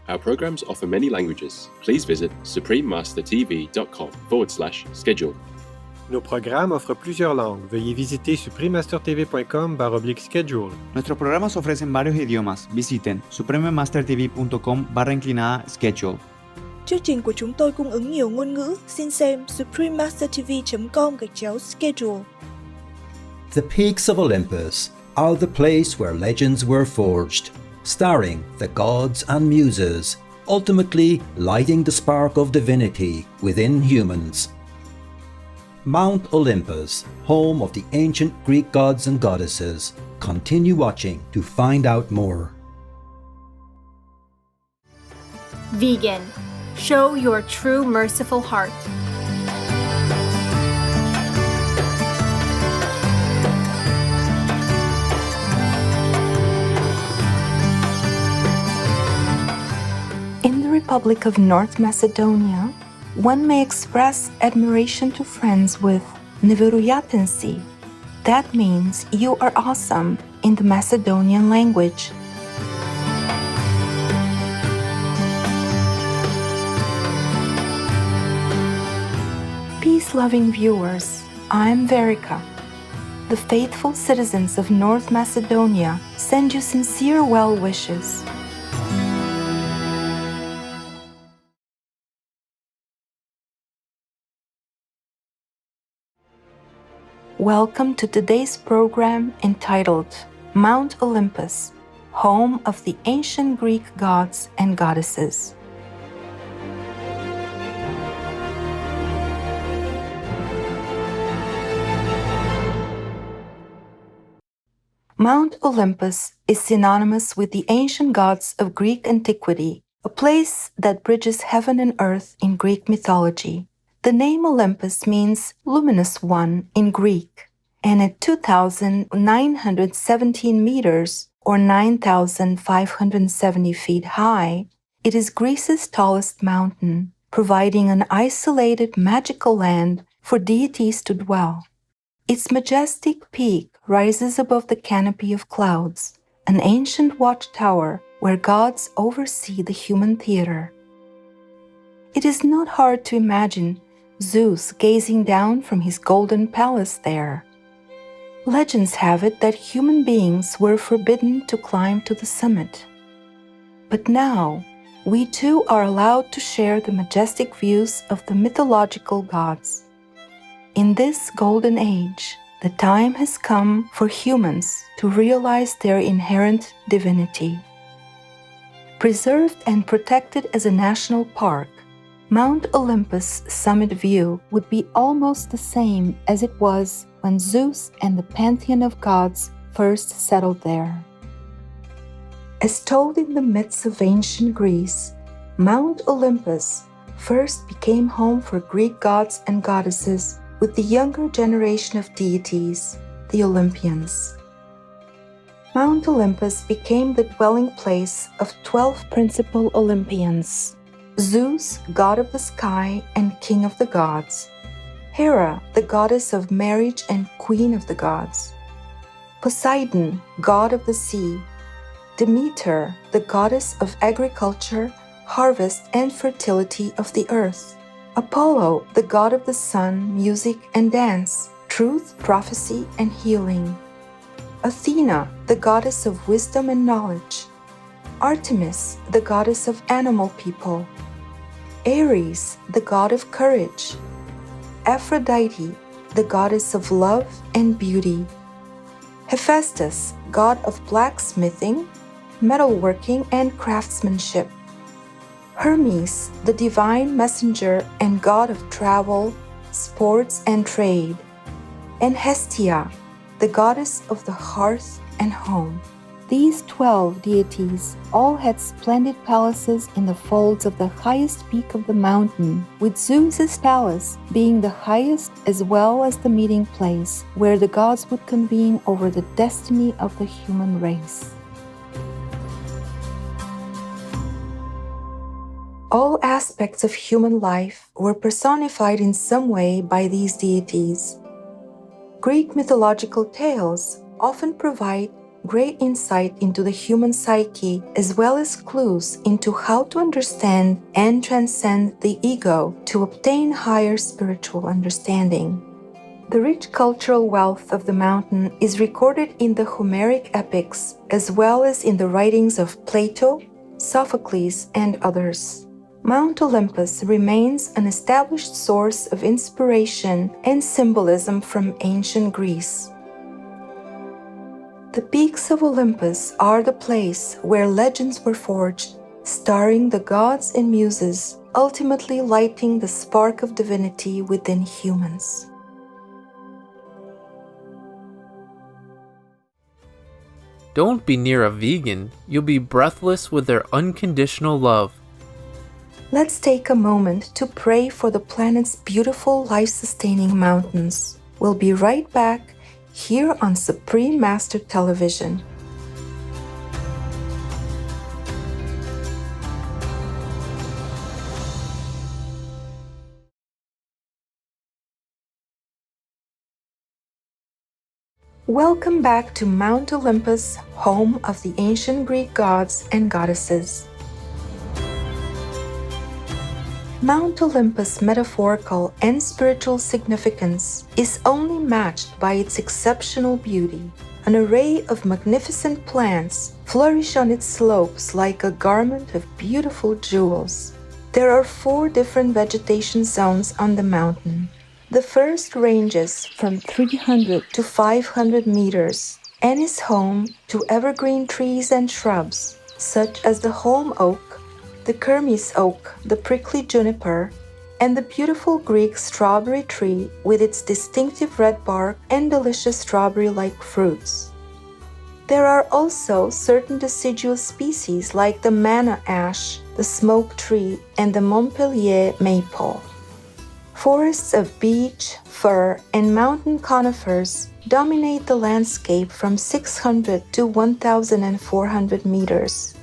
Our programs offer many languages. Please visit suprememastertv.com/schedule. Nos programmes offrent plusieurs langues. Veuillez visiter suprememastertv.com/schedule. Nuestros programas ofrecen varios idiomas. Visiten suprememastertv.com/schedule. Chương trình của chúng tôi cung ứng nhiều ngôn ngữ. Xin xem suprememastertv.com/schedule. The peaks of Olympus are the place where legends were forged, starring the gods and muses, ultimately lighting the spark of divinity within humans. Mount Olympus, home of the ancient Greek gods and goddesses. Continue watching to find out more. Vegan. Show your true merciful heart. In the Republic of North Macedonia, one may express admiration to friends with Neveroyatensi. That means you are awesome in the Macedonian language. Peace-loving viewers, I am Verica. The faithful citizens of North Macedonia send you sincere well wishes. Welcome to today's program entitled Mount Olympus, home of the ancient Greek gods and goddesses. Mount Olympus is synonymous with the ancient gods of Greek antiquity, a place that bridges heaven and earth in Greek mythology. The name Olympus means luminous one in Greek, and at 2,917 meters or 9,570 feet high, it is Greece's tallest mountain, providing an isolated magical land for deities to dwell. Its majestic peak rises above the canopy of clouds, an ancient watchtower where gods oversee the human theater. It is not hard to imagine Zeus gazing down from his golden palace there. Legends have it that human beings were forbidden to climb to the summit. But now, we too are allowed to share the majestic views of the mythological gods. In this golden age, the time has come for humans to realize their inherent divinity. Preserved and protected as a national park, Mount Olympus' summit view would be almost the same as it was when Zeus and the pantheon of gods first settled there. As told in the myths of ancient Greece, Mount Olympus first became home for Greek gods and goddesses with the younger generation of deities, the Olympians. Mount Olympus became the dwelling place of 12 principal Olympians: Zeus, god of the sky and king of the gods; Hera, the goddess of marriage and queen of the gods; Poseidon, god of the sea; Demeter, the goddess of agriculture, harvest and fertility of the earth; Apollo, the god of the sun, music and dance, truth, prophecy and healing; Athena, the goddess of wisdom and knowledge; Artemis, the goddess of animal people; Ares, the god of courage; Aphrodite, the goddess of love and beauty; Hephaestus, god of blacksmithing, metalworking and craftsmanship; Hermes, the divine messenger and god of travel, sports and trade; and Hestia, the goddess of the hearth and home. These 12 deities all had splendid palaces in the folds of the highest peak of the mountain, with Zeus's palace being the highest as well as the meeting place where the gods would convene over the destiny of the human race. All aspects of human life were personified in some way by these deities. Greek mythological tales often provide great insight into the human psyche, as well as clues into how to understand and transcend the ego to obtain higher spiritual understanding. The rich cultural wealth of the mountain is recorded in the Homeric epics, as well as in the writings of Plato, Sophocles, and others. Mount Olympus remains an established source of inspiration and symbolism from ancient Greece. The peaks of Olympus are the place where legends were forged, starring the gods and muses, ultimately lighting the spark of divinity within humans. Don't be near a vegan. You'll be breathless with their unconditional love. Let's take a moment to pray for the planet's beautiful life-sustaining mountains. We'll be right back here on Supreme Master Television. Welcome back to Mount Olympus, home of the ancient Greek gods and goddesses. Mount Olympus' metaphorical and spiritual significance is only matched by its exceptional beauty. An array of magnificent plants flourish on its slopes like a garment of beautiful jewels. There are 4 different vegetation zones on the mountain. The first ranges from 300 to 500 meters and is home to evergreen trees and shrubs such as the holm oak, the kermes oak, the prickly juniper, and the beautiful Greek strawberry tree with its distinctive red bark and delicious strawberry-like fruits. There are also certain deciduous species like the manna ash, the smoke tree, and the Montpellier maple. Forests of beech, fir, and mountain conifers dominate the landscape from 600 to 1,400 meters.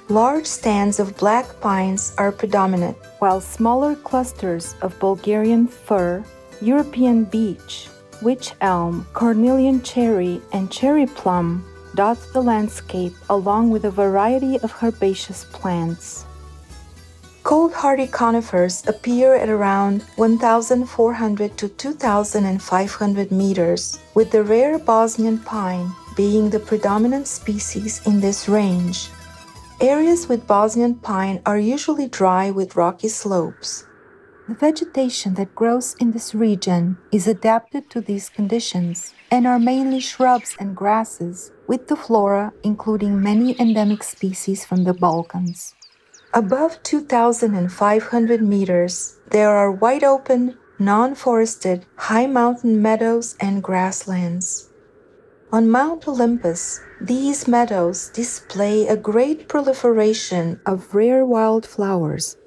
Large stands of black pines are predominant, while smaller clusters of Bulgarian fir, European beech, wych elm, cornelian cherry, and cherry plum dot the landscape along with a variety of herbaceous plants. Cold-hardy conifers appear at around 1,400 to 2,500 meters, with the rare Bosnian pine being the predominant species in this range. Areas with Bosnian pine are usually dry with rocky slopes. The vegetation that grows in this region is adapted to these conditions and are mainly shrubs and grasses, with the flora including many endemic species from the Balkans. Above 2,500 meters, there are wide-open, non-forested, high mountain meadows and grasslands. On Mount Olympus, these meadows display a great proliferation of rare wildflowers,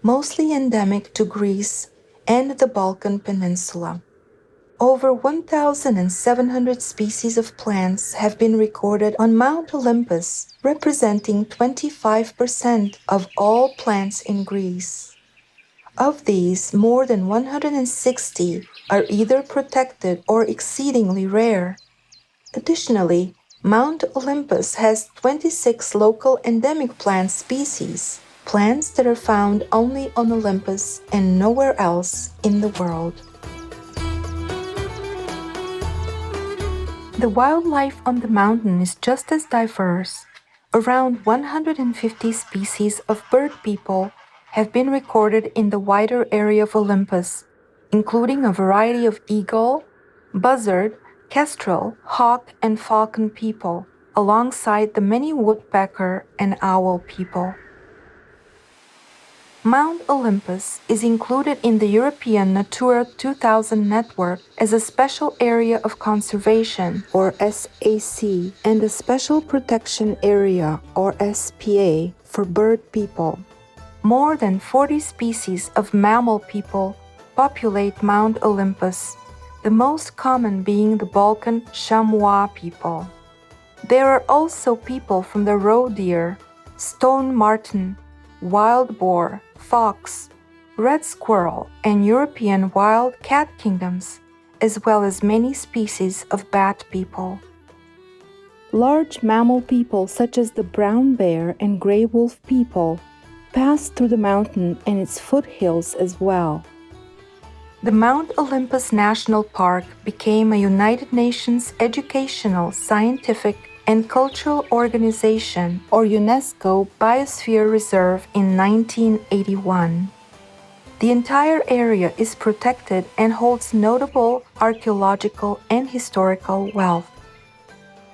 mostly endemic to Greece and the Balkan Peninsula. Over 1,700 species of plants have been recorded on Mount Olympus, representing 25% of all plants in Greece. Of these, more than 160 are either protected or exceedingly rare. Additionally, Mount Olympus has 26 local endemic plant species, plants that are found only on Olympus and nowhere else in the world. The wildlife on the mountain is just as diverse. Around 150 species of bird people have been recorded in the wider area of Olympus, including a variety of eagle, buzzard, kestrel, hawk, and falcon people, alongside the many woodpecker and owl people. Mount Olympus is included in the European Natura 2000 network as a special area of conservation, or SAC, and a special protection area, or SPA, for bird people. More than 40 species of mammal people populate Mount Olympus, the most common being the Balkan chamois people. There are also people from the roe deer, stone marten, wild boar, fox, red squirrel, and European wild cat kingdoms, as well as many species of bat people. Large mammal people such as the brown bear and gray wolf people pass through the mountain and its foothills as well. The Mount Olympus National Park became a United Nations educational, scientific, and cultural organization, or UNESCO, Biosphere Reserve in 1981. The entire area is protected and holds notable archaeological and historical wealth.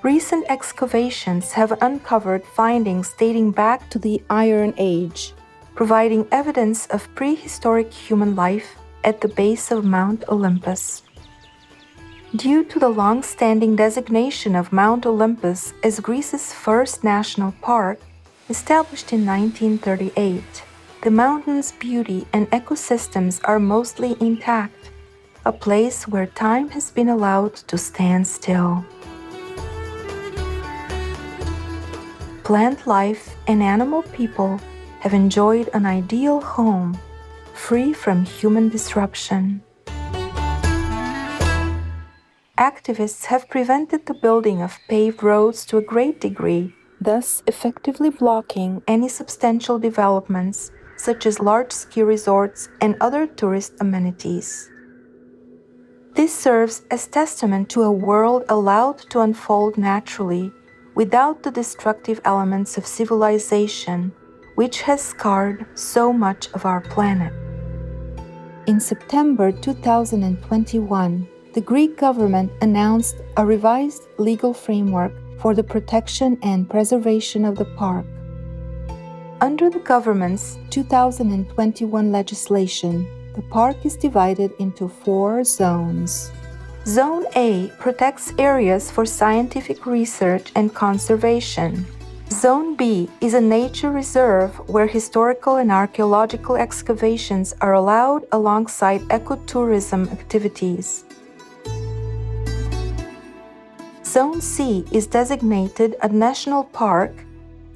Recent excavations have uncovered findings dating back to the Iron Age, providing evidence of prehistoric human life at the base of Mount Olympus. Due to the long-standing designation of Mount Olympus as Greece's first national park, established in 1938, the mountain's beauty and ecosystems are mostly intact, a place where time has been allowed to stand still. Plant life and animal people have enjoyed an ideal home, free from human disruption. Activists have prevented the building of paved roads to a great degree, thus effectively blocking any substantial developments such as large ski resorts and other tourist amenities. This serves as testament to a world allowed to unfold naturally without the destructive elements of civilization, which has scarred so much of our planet. In September 2021, the Greek government announced a revised legal framework for the protection and preservation of the park. Under the government's 2021 legislation, the park is divided into 4 zones. Zone A protects areas for scientific research and conservation. Zone B is a nature reserve where historical and archaeological excavations are allowed alongside ecotourism activities. Zone C is designated a national park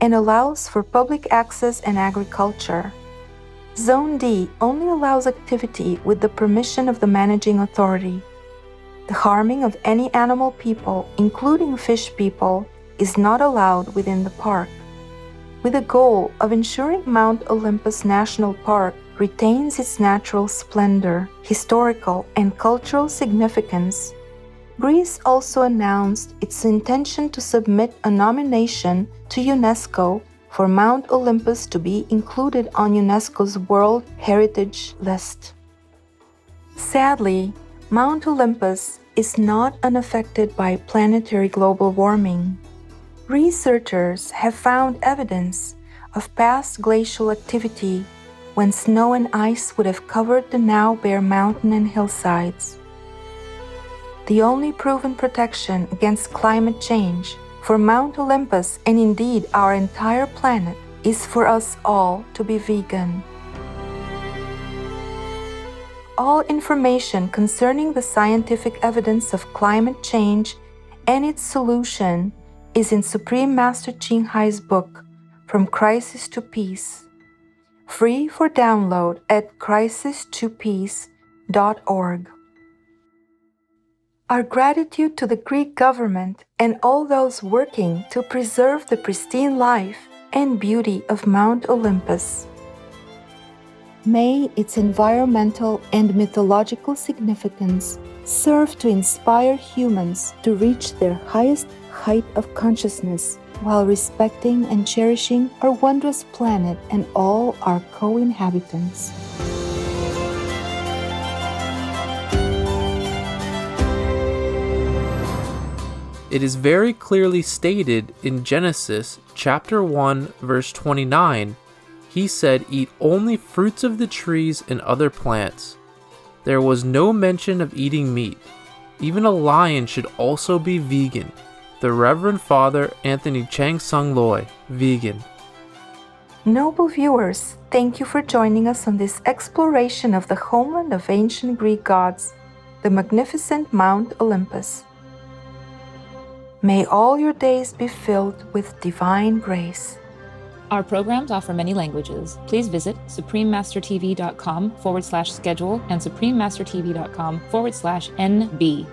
and allows for public access and agriculture. Zone D only allows activity with the permission of the managing authority. The harming of any animal people, including fish people, is not allowed within the park. With the goal of ensuring Mount Olympus National Park retains its natural splendor, historical and cultural significance, Greece also announced its intention to submit a nomination to UNESCO for Mount Olympus to be included on UNESCO's World Heritage List. Sadly, Mount Olympus is not unaffected by planetary global warming. Researchers have found evidence of past glacial activity when snow and ice would have covered the now bare mountain and hillsides. The only proven protection against climate change for Mount Olympus and indeed our entire planet is for us all to be vegan. All information concerning the scientific evidence of climate change and its solution is in Supreme Master Ching Hai's book, From Crisis to Peace, free for download at crisis2peace.org. Our gratitude to the Greek government and all those working to preserve the pristine life and beauty of Mount Olympus. May its environmental and mythological significance serve to inspire humans to reach their highest height of consciousness while respecting and cherishing our wondrous planet and all our co-inhabitants. It is very clearly stated in Genesis chapter 1 verse 29, he said, "Eat only fruits of the trees and other plants." There was no mention of eating meat. Even a lion should also be vegan. The Reverend Father Anthony Chang Sung Loy, vegan. Noble viewers, thank you for joining us on this exploration of the homeland of ancient Greek gods, the magnificent Mount Olympus. May all your days be filled with divine grace. Our programs offer many languages. Please visit suprememastertv.com/schedule and suprememastertv.com/NB.